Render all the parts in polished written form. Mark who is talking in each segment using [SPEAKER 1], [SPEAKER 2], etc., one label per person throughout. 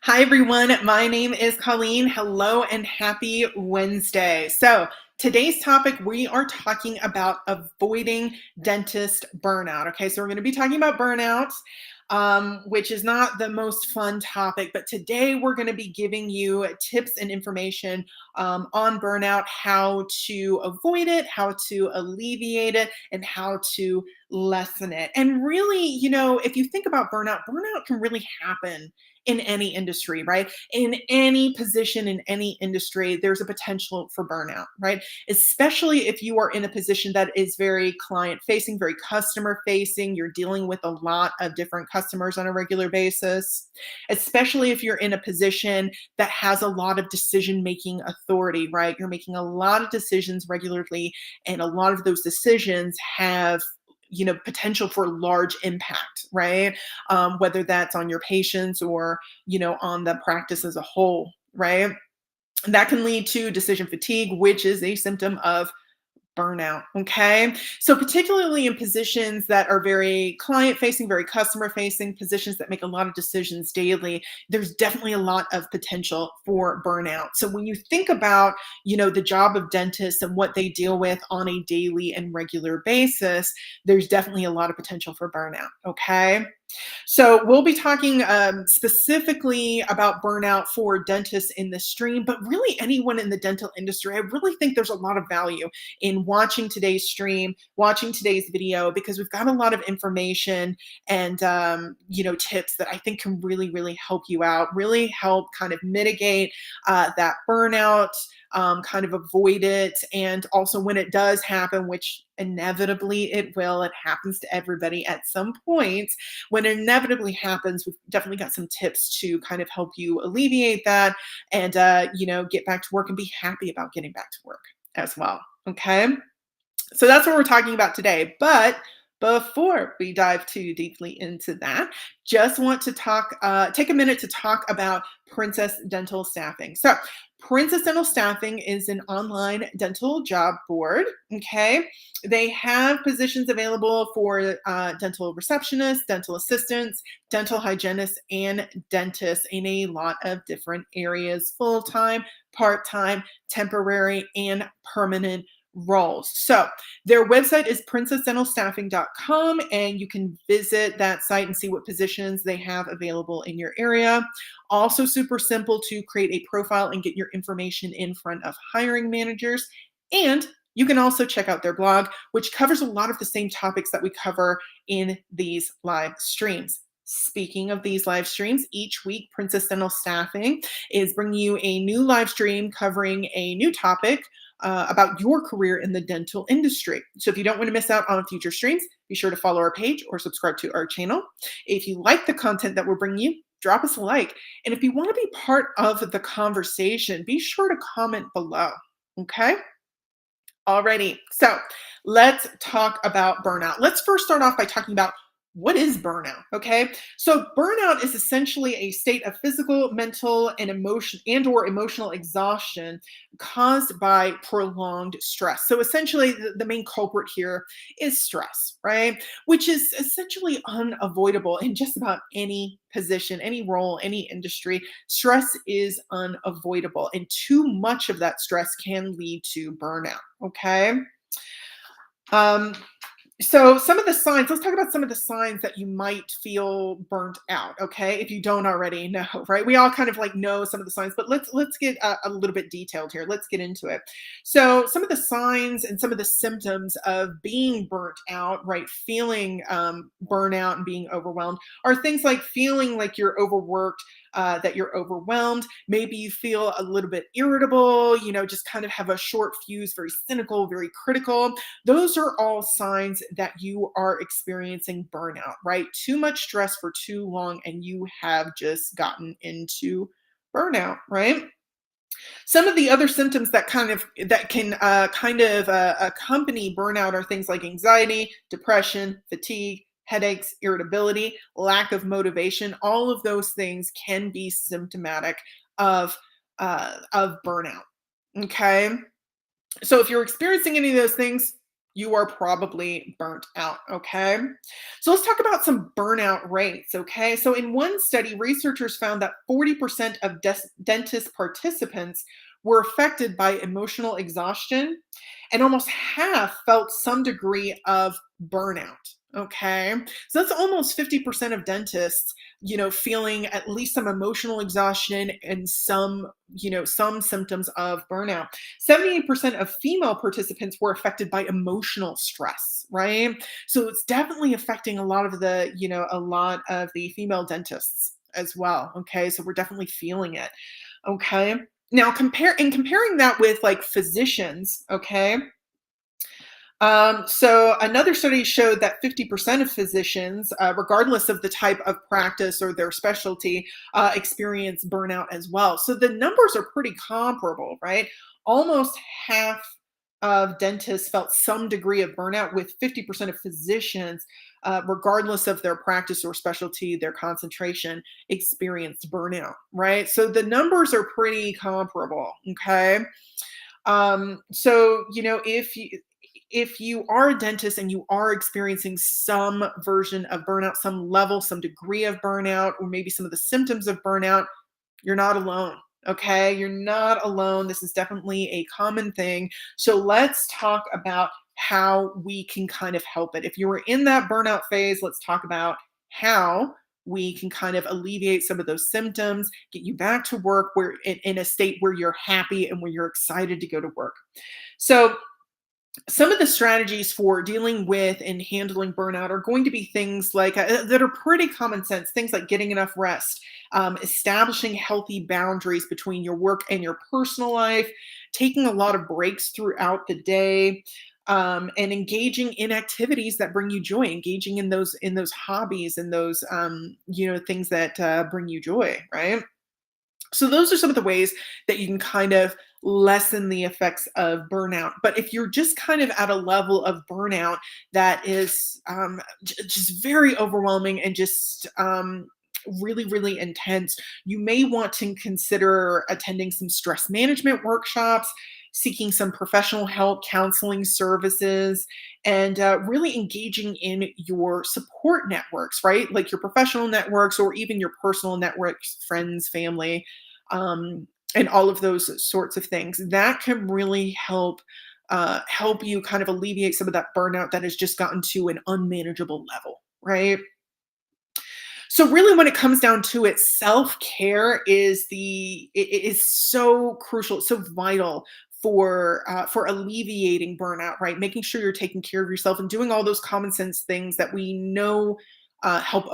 [SPEAKER 1] Hi, everyone. My name is Colleen. Hello and happy Wednesday. So, today's topic, we are talking about avoiding dentist burnout. Okay, so we're going to be talking about burnout, which is not the most fun topic, but today we're going to be giving you tips and information on burnout, how to avoid it, how to alleviate it, and how to lessen it. And really, if you think about burnout, burnout can really happen in any industry, right? In any position, in any industry, there's a potential for burnout, right? Especially if you are in a position that is very client facing, very customer facing, you're dealing with a lot of different customers on a regular basis, especially if you're in a position that has a lot of decision making authority, right? You're making a lot of decisions regularly, and a lot of those decisions have potential for large impact, right? Whether that's on your patients or on the practice as a whole, right? That can lead to decision fatigue, which is a symptom of burnout. Okay. So, particularly in positions that are very client facing, very customer facing, positions that make a lot of decisions daily, there's definitely a lot of potential for burnout. So, when you think about, the job of dentists and what they deal with on a daily and regular basis, there's definitely a lot of potential for burnout. Okay. So we'll be talking specifically about burnout for dentists in this stream, but really anyone in the dental industry. I really think there's a lot of value in watching today's stream, watching today's video, because we've got a lot of information and tips that I think can really, really help you out, really help kind of mitigate that burnout, kind of avoid it, and also when it does happen, which inevitably it will, it happens to everybody at some point. When it inevitably happens, we've definitely got some tips to kind of help you alleviate that and, get back to work and be happy about getting back to work as well. Okay. So that's what we're talking about today. But before we dive too deeply into that, just want to take a minute to talk about Princess Dental Staffing. So, Princess Dental Staffing is an online dental job board. Okay. They have positions available for dental receptionists, dental assistants, dental hygienists, and dentists in a lot of different areas: full time, part time, temporary, and permanent roles. So, their website is princessdentalstaffing.com, and you can visit that site and see what positions they have available in your area. Also, super simple to create a profile and get your information in front of hiring managers. And you can also check out their blog, which covers a lot of the same topics that we cover in these live streams. Speaking of these live streams, each week, Princess Dental Staffing is bringing you a new live stream covering a new topic about your career in the dental industry. So if you don't want to miss out on future streams, be sure to follow our page or subscribe to our channel. If you like the content that we're bringing you, drop us a like. And if you want to be part of the conversation, be sure to comment below. Okay? Alrighty. So let's talk about burnout. Let's first start off by talking about what is burnout. Okay. So burnout is essentially a state of physical, mental, and or emotional exhaustion caused by prolonged stress. So essentially the main culprit here is stress, right? Which is essentially unavoidable in just about any position, any role, any industry. Stress is unavoidable, and too much of that stress can lead to burnout. Okay. Um, so some of the signs, let's talk about some of the signs that you might feel burnt out, okay? If you don't already know, right? We all kind of like know some of the signs, but let's get a little bit detailed here. Let's get into it. So some of the signs and some of the symptoms of being burnt out, right? Feeling burnout and being overwhelmed are things like feeling like you're overworked, that you're overwhelmed. Maybe you feel a little bit irritable, just kind of have a short fuse, very cynical, very critical. Those are all signs that you are experiencing burnout, right? Too much stress for too long, and you have just gotten into burnout, right? Some of the other symptoms that can accompany burnout are things like anxiety, depression, fatigue, headaches, irritability, lack of motivation. All of those things can be symptomatic of burnout. Okay, so if you're experiencing any of those things, you are probably burnt out. Okay. So let's talk about some burnout rates. Okay. So in one study, researchers found that 40% of dentist participants were affected by emotional exhaustion, and almost half felt some degree of burnout. Okay. So that's almost 50% of dentists, feeling at least some emotional exhaustion and some symptoms of burnout. 78% of female participants were affected by emotional stress, right? So it's definitely affecting a lot of the female dentists as well. Okay. So we're definitely feeling it. Okay. Now comparing that with like physicians, okay, so another study showed that 50% of physicians, regardless of the type of practice or their specialty, experience burnout as well. So the numbers are pretty comparable, right? Almost half of dentists felt some degree of burnout, with 50% of physicians, regardless of their practice or specialty, their concentration, experienced burnout, right? So the numbers are pretty comparable, okay? If you are a dentist and you are experiencing some version of burnout, some level, some degree of burnout, or maybe some of the symptoms of burnout, you're not alone. Okay, you're not alone. This is definitely a common thing. So let's talk about how we can kind of help it. If you were in that burnout phase, let's talk about how we can kind of alleviate some of those symptoms, get you back to work where in a state where you're happy and where you're excited to go to work. So some of the strategies for dealing with and handling burnout are going to be things like that are pretty common sense, things like getting enough rest, establishing healthy boundaries between your work and your personal life, taking a lot of breaks throughout the day, and engaging in activities that bring you joy, engaging in those hobbies and those things that bring you joy, right? So those are some of the ways that you can kind of lessen the effects of burnout. But if you're just kind of at a level of burnout that is just very overwhelming and just really, really intense, you may want to consider attending some stress management workshops, seeking some professional help, counseling services, and really engaging in your support networks, right? Like your professional networks or even your personal networks, friends, family, and all of those sorts of things. That can really help you kind of alleviate some of that burnout that has just gotten to an unmanageable level, right? So really when it comes down to it, self-care is so crucial, it's so vital for alleviating burnout, right? Making sure you're taking care of yourself and doing all those common sense things that we know help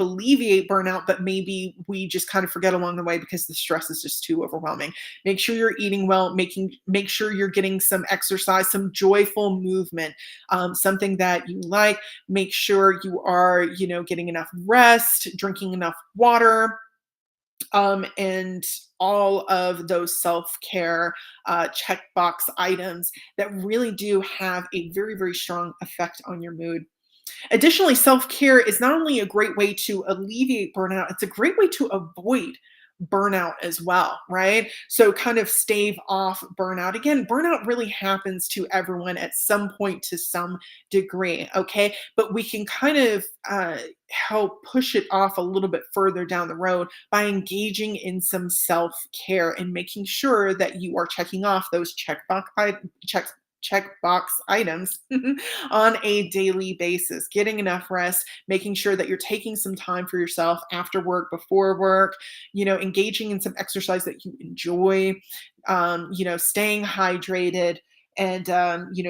[SPEAKER 1] alleviate burnout, but maybe we just kind of forget along the way because the stress is just too overwhelming. Make sure you're eating well, make sure you're getting some exercise, some joyful movement, something that you like. Make sure you are, getting enough rest, drinking enough water, and all of those self-care checkbox items that really do have a very, very strong effect on your mood. Additionally, self care is not only a great way to alleviate burnout, it's a great way to avoid burnout as well, right? So, kind of stave off burnout. Again, burnout really happens to everyone at some point to some degree, okay? But we can kind of help push it off a little bit further down the road by engaging in some self care and making sure that you are checking off those checkbox items on a daily basis, getting enough rest, making sure that you're taking some time for yourself after work, before work, engaging in some exercise that you enjoy, staying hydrated, and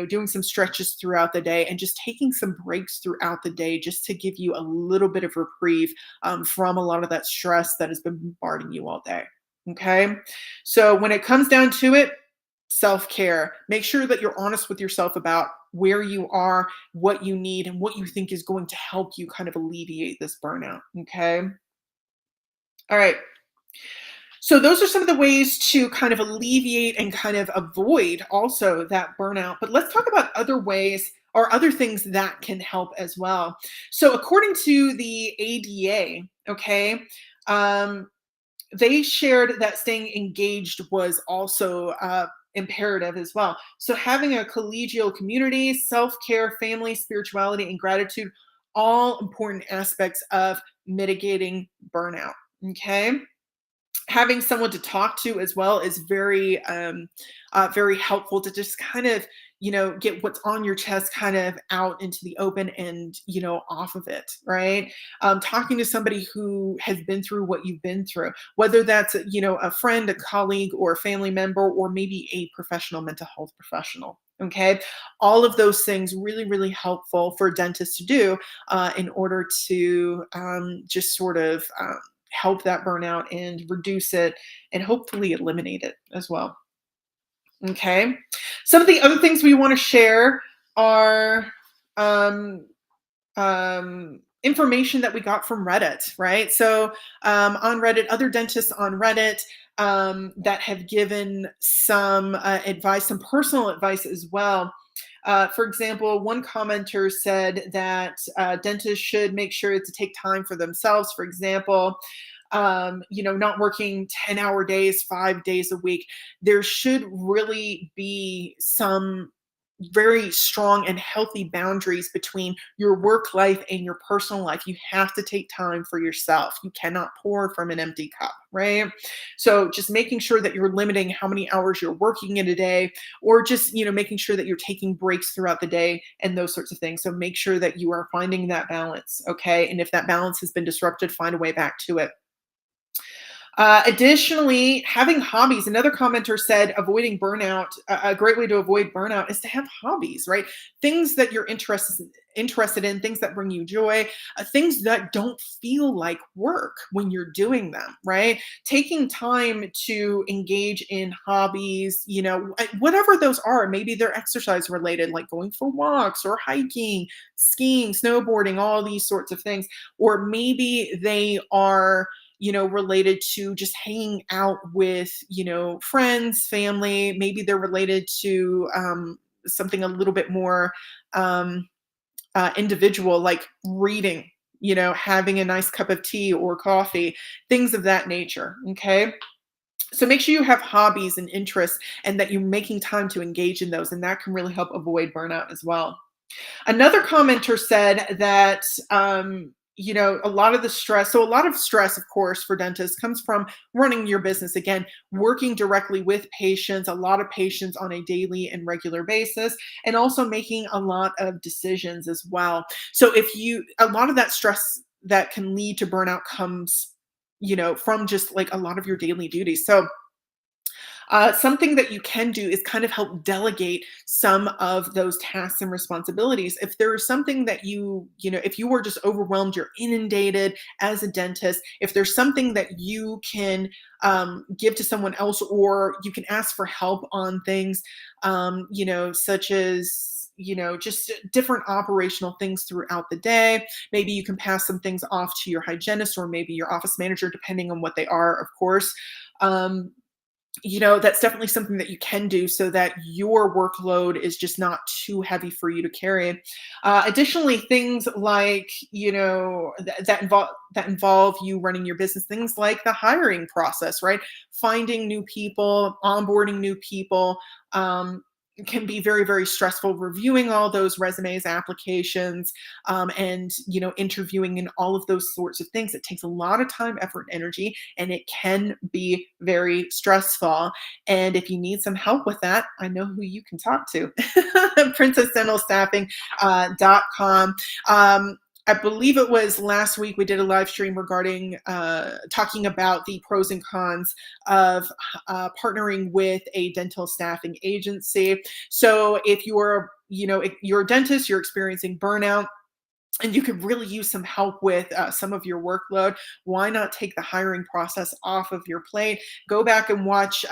[SPEAKER 1] doing some stretches throughout the day, and just taking some breaks throughout the day just to give you a little bit of reprieve from a lot of that stress that has been bombarding you all day. Okay. So when it comes down to it, self care. Make sure that you're honest with yourself about where you are, what you need, and what you think is going to help you kind of alleviate this burnout. Okay. All right. So, those are some of the ways to kind of alleviate and kind of avoid also that burnout. But let's talk about other ways or other things that can help as well. So, according to the ADA, okay, they shared that staying engaged was also imperative as well. So having a collegial community, self-care, family, spirituality, and gratitude, all important aspects of mitigating burnout. Okay. Having someone to talk to as well is very helpful to just kind of get what's on your chest kind of out into the open and off of it, right? Talking to somebody who has been through what you've been through, whether that's a friend, a colleague, or a family member, or maybe a professional mental health professional. Okay, all of those things really, really helpful for dentists to do in order to just sort of help that burnout and reduce it and hopefully eliminate it as well. Okay. Some of the other things we want to share are um, information that we got from Reddit, right? So on Reddit, other dentists on Reddit that have given some advice, some personal advice as well. For example, one commenter said that dentists should make sure to take time for themselves. For example, not working 10-hour days, 5 days a week. There should really be some very strong and healthy boundaries between your work life and your personal life. You have to take time for yourself. You cannot pour from an empty cup, right? So just making sure that you're limiting how many hours you're working in a day, or just, making sure that you're taking breaks throughout the day and those sorts of things. So make sure that you are finding that balance, okay? And if that balance has been disrupted, find a way back to it. Additionally, having hobbies. Another commenter said avoiding burnout, a great way to avoid burnout is to have hobbies, right? Things that you're interested in, things that bring you joy, things that don't feel like work when you're doing them, right? Taking time to engage in hobbies, whatever those are. Maybe they're exercise related, like going for walks or hiking, skiing, snowboarding, all these sorts of things. Or maybe they are related to just hanging out with, friends, family. Maybe they're related to something a little bit more individual, like reading, having a nice cup of tea or coffee, things of that nature. Okay. So make sure you have hobbies and interests and that you're making time to engage in those. And that can really help avoid burnout as well. Another commenter said that, a lot of the stress, so a lot of stress, of course, for dentists comes from running your business. Again, working directly with patients, a lot of patients on a daily and regular basis, and also making a lot of decisions as well. So a lot of that stress that can lead to burnout comes, from just like a lot of your daily duties. So something that you can do is kind of help delegate some of those tasks and responsibilities. If there is something that if you were just overwhelmed, you're inundated as a dentist, if there's something that you can give to someone else, or you can ask for help on things, such as just different operational things throughout the day. Maybe you can pass some things off to your hygienist or maybe your office manager, depending on what they are, of course. That's definitely something that you can do so that your workload is just not too heavy for you to carry. Additionally, things like, that involve you running your business, things like the hiring process, right? Finding new people, onboarding new people, can be very, very stressful. Reviewing all those resumes, applications, and interviewing and all of those sorts of things. It takes a lot of time, effort, and energy, and it can be very stressful. And if you need some help with that, I know who you can talk to. princessdentalstaffing.com. I believe it was last week we did a live stream regarding talking about the pros and cons of partnering with a dental staffing agency. So if you're a dentist, you're experiencing burnout, and you could really use some help with some of your workload, why not take the hiring process off of your plate? Go back and watch,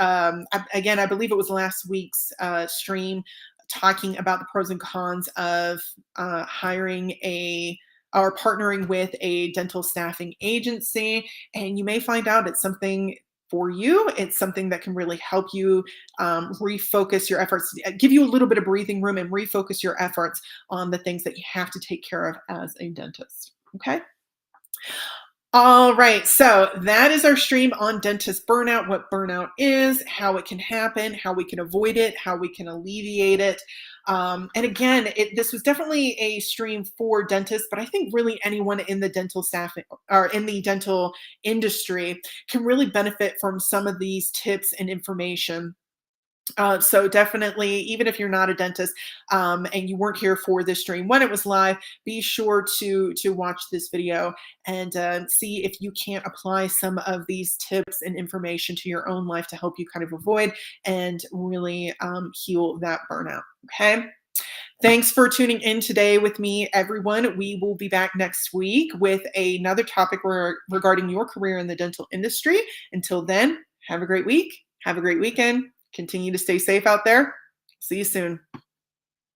[SPEAKER 1] again, I believe it was last week's stream talking about the pros and cons of hiring or partnering with a dental staffing agency. And you may find out it's something for you. It's something that can really help you refocus your efforts, give you a little bit of breathing room and refocus your efforts on the things that you have to take care of as a dentist. Okay. All right, so that is our stream on dentist burnout, what burnout is, how it can happen, how we can avoid it, how we can alleviate it. And again, this was definitely a stream for dentists, but I think really anyone in the dental staff or in the dental industry can really benefit from some of these tips and information. So definitely, even if you're not a dentist and you weren't here for this stream when it was live, be sure to watch this video and see if you can't apply some of these tips and information to your own life to help you kind of avoid and really heal that burnout. Okay. Thanks for tuning in today with me, everyone. We will be back next week with another topic regarding your career in the dental industry. Until then, have a great week. Have a great weekend. Continue to stay safe out there. See you soon.